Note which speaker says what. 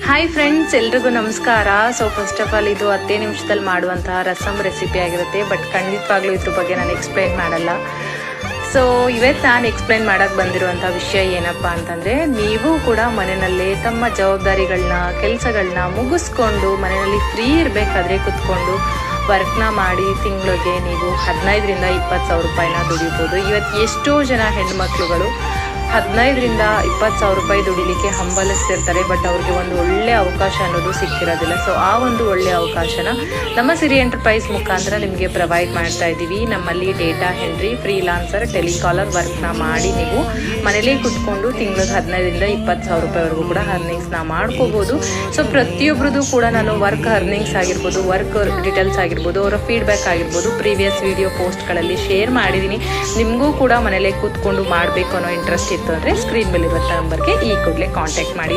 Speaker 1: Hi friends, ಎಲ್ರಿಗೂ ನಮಸ್ಕಾರ. So first of all ಇದು 10 ನಿಮಿಷದಲ್ಲಿ ಮಾಡುವಂತಹ ರಸಮ್ ರೆಸಿಪಿ ಆಗಿರುತ್ತೆ. ಬಟ್ ಖಂಡಿತವಾಗ್ಲೂ ಇದ್ರ ಬಗ್ಗೆ ನಾನು ಎಕ್ಸ್ಪ್ಲೈನ್ ಮಾಡಲ್ಲ. ಸೊ ಇವತ್ತು ನಾನು ಎಕ್ಸ್ಪ್ಲೈನ್ ಮಾಡೋಕ್ಕೆ ಬಂದಿರುವಂಥ ವಿಷಯ ಏನಪ್ಪ ಅಂತಂದರೆ, ನೀವು ಕೂಡ ಮನೆಯಲ್ಲೇ ತಮ್ಮ ಜವಾಬ್ದಾರಿಗಳನ್ನ ಕೆಲಸಗಳನ್ನ ಮುಗಿಸ್ಕೊಂಡು ಮನೆಯಲ್ಲಿ ಫ್ರೀ ಇರಬೇಕಾದ್ರೆ ಕುತ್ಕೊಂಡು ವರ್ಕ್ನ ಮಾಡಿ ತಿಂಗಳಿಗೆ ನೀವು 15ರಿಂದ 20 ಸಾವಿರ ರೂಪಾಯಿನ ದುಡಿಬೋದು. ಇವತ್ತು ಎಷ್ಟೋ ಜನ ಹೆಣ್ಮಕ್ಳುಗಳು 15ರಿಂದ 20 ಸಾವಿರ ರೂಪಾಯಿ ದುಡಿಲಿಕ್ಕೆ ಹಂಬಲಿಸ್ತಿರ್ತಾರೆ. ಬಟ್ ಅವ್ರಿಗೆ ಒಂದು ಒಳ್ಳೆ ಅವಕಾಶ ಅನ್ನೋದು ಸಿಕ್ಕಿರೋದಿಲ್ಲ. ಸೊ ಆ ಒಂದು ಒಳ್ಳೆ ಅವಕಾಶನ ನಮ್ಮ ಸಿರಿ ಎಂಟರ್ಪ್ರೈಸ್ ಮುಖಾಂತರ ನಿಮಗೆ ಪ್ರೊವೈಡ್ ಮಾಡ್ತಾ ಇದ್ದೀವಿ. ನಮ್ಮಲ್ಲಿ ಡೇಟಾ ಎಂಟ್ರಿ, ಫ್ರೀಲಾನ್ಸರ್, ಟೆಲಿಕಾಲರ್ ವರ್ಕ್ನ ಮಾಡಿ ನೀವು ಮನೇಲೇ ಕುತ್ಕೊಂಡು ತಿಂಗಳಿಗೆ 15ರಿಂದ 20 ಸಾವಿರ ರೂಪಾಯಿವರೆಗೂ ಕೂಡ ಅರ್ನಿಂಗ್ಸ್ನ ಮಾಡ್ಕೋಬೋದು. ಸೊ ಪ್ರತಿಯೊಬ್ಬರದು ಕೂಡ ನಾನು ವರ್ಕ್ ಅರ್ನಿಂಗ್ಸ್ ಆಗಿರ್ಬೋದು, ವರ್ಕ್ ಡೀಟೇಲ್ಸ್ ಆಗಿರ್ಬೋದು, ಅವರ ಫೀಡ್ಬ್ಯಾಕ್ ಆಗಿರ್ಬೋದು ಪ್ರೀವಿಯಸ್ ವಿಡಿಯೋ ಪೋಸ್ಟ್ಗಳಲ್ಲಿ ಶೇರ್ ಮಾಡಿದ್ದೀನಿ. ನಿಮಗೂ ಕೂಡ ಮನೇಲೇ ಕೂತ್ಕೊಂಡು ಮಾಡಬೇಕು ಅನ್ನೋ ಇಂಟ್ರೆಸ್ಟ್ ಇತ್ತು ಅಂದರೆ ಸ್ಕ್ರೀನ್ ಮೇಲೆ ಇರುವಂಥ ನಂಬರ್ಗೆ ಈ ಕೂಡಲೇ ಕಾಂಟ್ಯಾಕ್ಟ್ ಮಾಡಿ.